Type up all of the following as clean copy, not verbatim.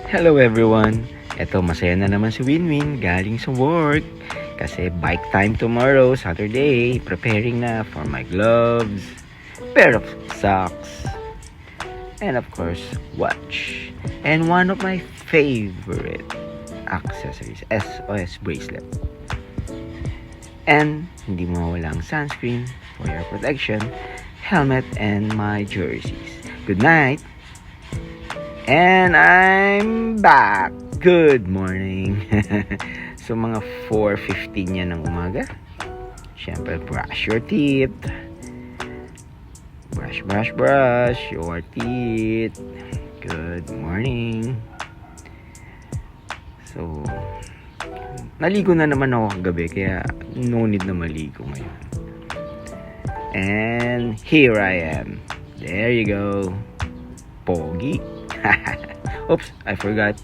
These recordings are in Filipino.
Hello everyone! Eto, masaya na naman si Winwin galing sa work. Kasi bike time tomorrow, Saturday. Preparing na for my gloves, pair of socks, and of course, watch. And one of my favorite accessories, SOS bracelet. And hindi mawawala ang sunscreen for your protection, helmet, and my jerseys. Good night! And I'm back! Good morning! So mga 4:15 yan ng umaga. Siyempre, brush your teeth. Brush your teeth. Good morning! So, naligo na naman ako kagabi, kaya no need na maligo ngayon. And here I am. There you go. Pogi. Oops, I forgot.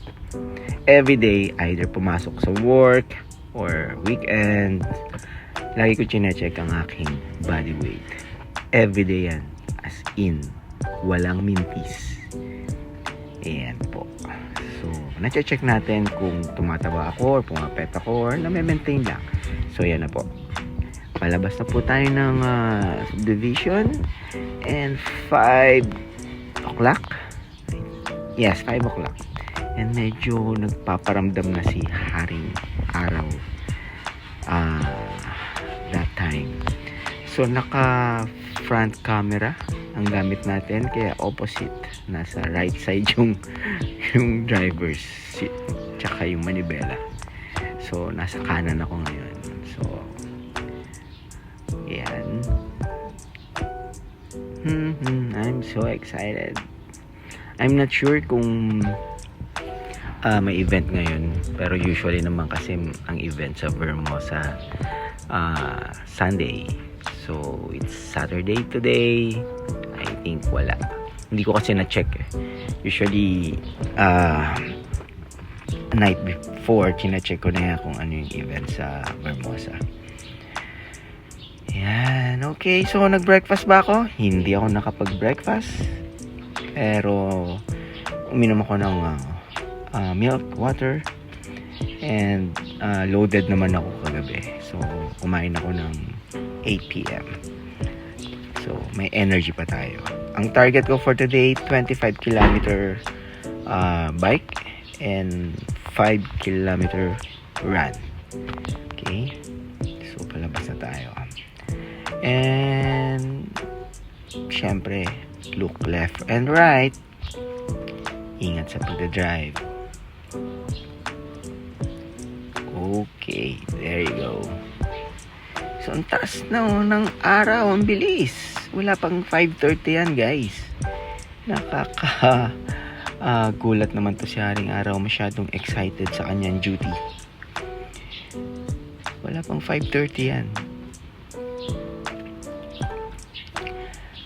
Every day, either pumasok sa work or weekend, lagi ko chinecheck ang aking body weight. Every day yan. As in, walang mintis. Ayan po. So, na-check natin kung tumataba ako or pumapet ako or na-maintain lang. So, yan na po. Palabas na po tayo ng subdivision. And 5 o'clock. Yes, 5 o'clock. And medyo nagpaparamdam na si Haring Araw that time. So, naka front camera ang gamit natin, kaya opposite. Nasa right side yung driver's seat tsaka yung manibela. So, nasa kanan ako ngayon. So, yan. I'm so excited. I'm not sure kung may event ngayon, pero usually naman kasi ang event sa Vermosa Sunday. So it's Saturday today. I think wala. Hindi ko kasi na-check eh. Usually night before china-check ko na yan kung ano yung event sa Vermosa. Yan. Okay, so nag-breakfast ba ako? Hindi ako nakapag-breakfast. Pero uminom ako ng milk, water, and loaded naman ako kagabi. So kumain ako ng 8 p.m. So may energy pa tayo. Ang target ko for today, 25 kilometer bike and 5 kilometer run. Okay? So palabas na tayo. And syempre, look left and right. Ingat sa pagdadrive. Okay, there you go. So, ang taas na ng araw. Ang bilis. Wala pang 5:30 yan, guys. Gulat naman to si Haring Araw. Masyadong excited sa kanyang duty. Wala pang 5:30 yan.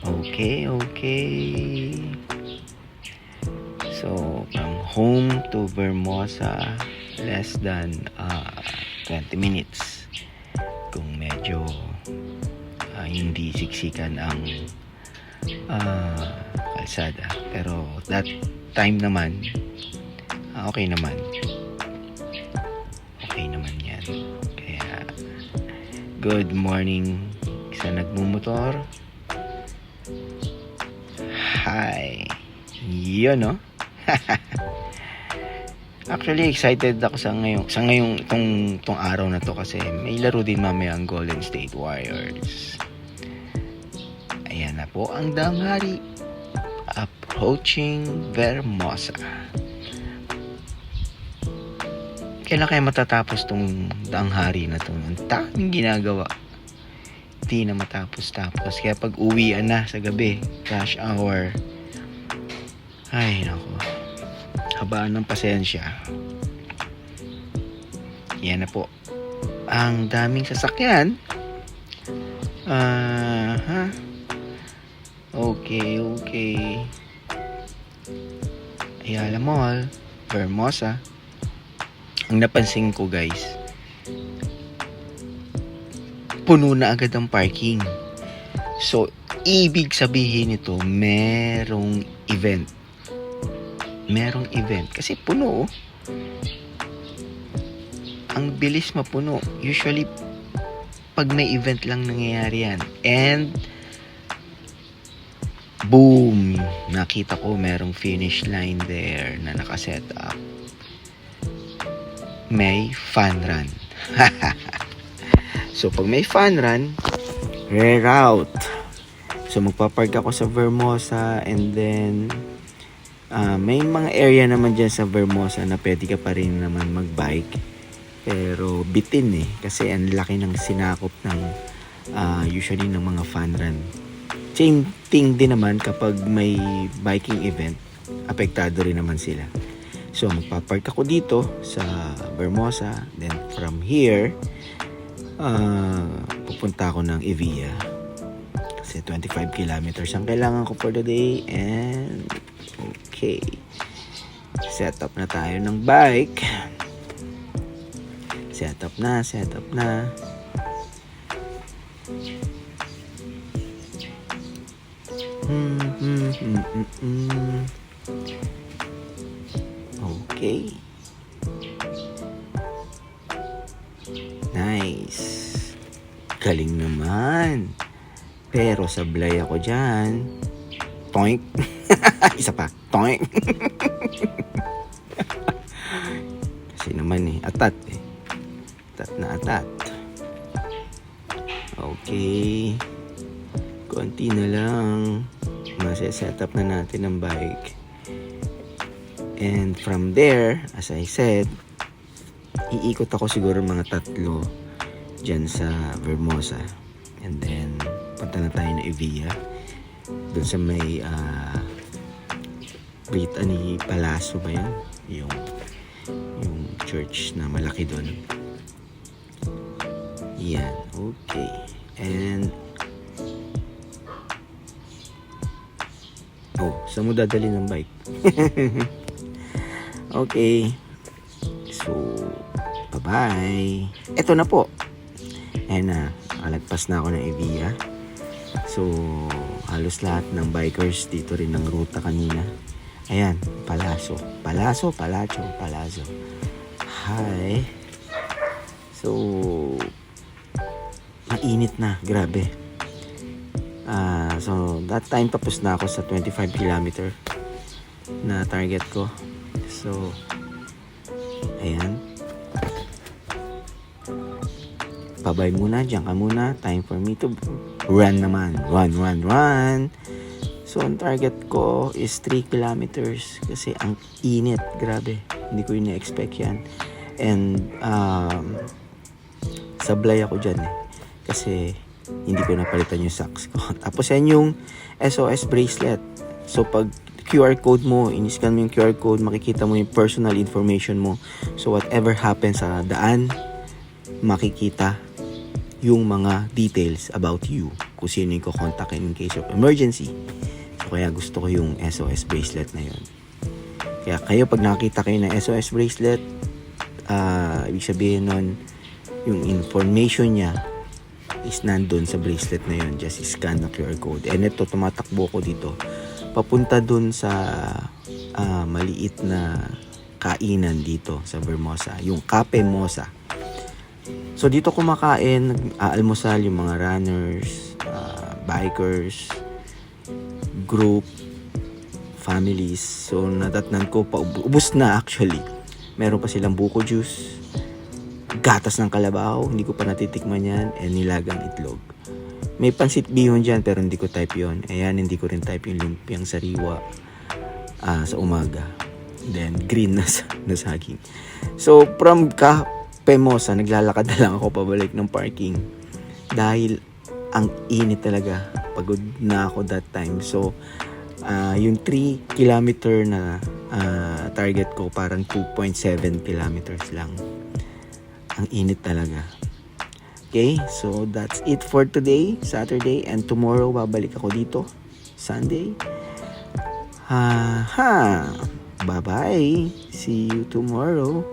Okay. So, from home to Vermosa, less than 20 minutes. Kung medyo hindi siksikan ang kalsada. Pero that time naman, okay naman. Okay naman yan. Kaya, good morning sa nagmumotor. Hi. Yun, no? Actually, excited ako sa ngayong itong araw na to kasi may laro din mamaya ang Golden State Warriors. Ayan na po ang danghari. Approaching Vermosa. Kailan kaya matatapos tong danghari na to? Ang daming ginagawa. Hindi na matapos-tapos. Kaya pag uwian na sa gabi, rush hour, ay nako, habaan ng pasensya. Yan na po. Ang daming sasakyan. Okay. Ayala Mall, Vermosa. Ang napansin ko, guys, puno na agad ang parking. So, ibig sabihin nito, merong event. merong event. Kasi puno, oh. Ang bilis mapuno. Usually, pag may event lang nangyayari yan. And, boom! Nakita ko merong finish line there na nakaset up. May fun run. So, pag may fun run, reroute. So, magpapark ako sa Vermosa and then, may mga area naman dyan sa Vermosa na pwede ka pa rin naman magbike. Pero bitin kasi ang laki ng sinakop ng usually ng mga fun run. Same thing din naman kapag may biking event, apektado rin naman sila. So, magpapark ako dito sa Vermosa. Then, from here, pupunta ako ng Evia. Kasi 25 kilometers ang kailangan ko for the day. And, okay. Set up na tayo ng bike. Set up na. Okay. Nice. Galing naman. Pero sablay ako dyan. Toink. Isa pa. Toink. Kasi naman atat Atat na atat. Okay. Konti na lang. Set up na natin ang bike. And from there, as I said, iikot ako siguro mga 3 dyan sa Vermosa. And then, punta na tayo na Evia. Doon sa may Brittany Palacio ba yan? Yung church na malaki doon. Yan. Okay. And saan mo dadali ng bike? Okay. So, bye-bye. Eto na po. Ayan na. Alagpas na ako ng Evia. So, halos lahat ng bikers dito rin ng ruta kanina. Ayan. Palazzo. Hi. So, mainit na. Grabe. So, that time tapos na ako sa 25 kilometer na target ko. So, ayan. Babay muna, dyan ka muna. Time for me to run naman. Run. So, ang target ko is 3 kilometers kasi ang init. Grabe. Hindi ko ina-expect yan. And, sablay ako dyan kasi hindi ko napalitan yung socks ko. Tapos yan yung SOS bracelet. So pag QR code mo, in-scan mo yung QR code, makikita mo yung personal information mo. So whatever happens sa daan, makikita yung mga details about you. Kung sino yung kukontakin in case of emergency. So kaya gusto ko yung SOS bracelet na yun. Kaya kayo pag nakita kayo ng SOS bracelet, ibig sabihin nun, yung information niya is nandun sa bracelet na yun. Just scan the QR code. And ito, tumatakbo ko dito. Papunta dun sa maliit na kainan dito sa Vermosa. Yung Cafe Mosa. So, dito kumakain, almusal yung mga runners, bikers, group, families. So, natatnan ko, ubus na actually. Meron pa silang buko juice, gatas ng kalabaw, hindi ko pa natitikman yan, and nilagang itlog. May pansit bihon dyan, pero hindi ko type yon. Ayan, hindi ko rin type yung lumpiang sariwa sa umaga. Then, green na saging. So, from Cafe Mosa, naglalakad na lang ako pabalik ng parking. Dahil, ang init talaga. Pagod na ako that time. So, yung 3 kilometer na target ko, parang 2.7 kilometers lang. Ang init talaga. Okay, so that's it for today, Saturday, and tomorrow babalik ako dito, Sunday. Bye-bye. See you tomorrow.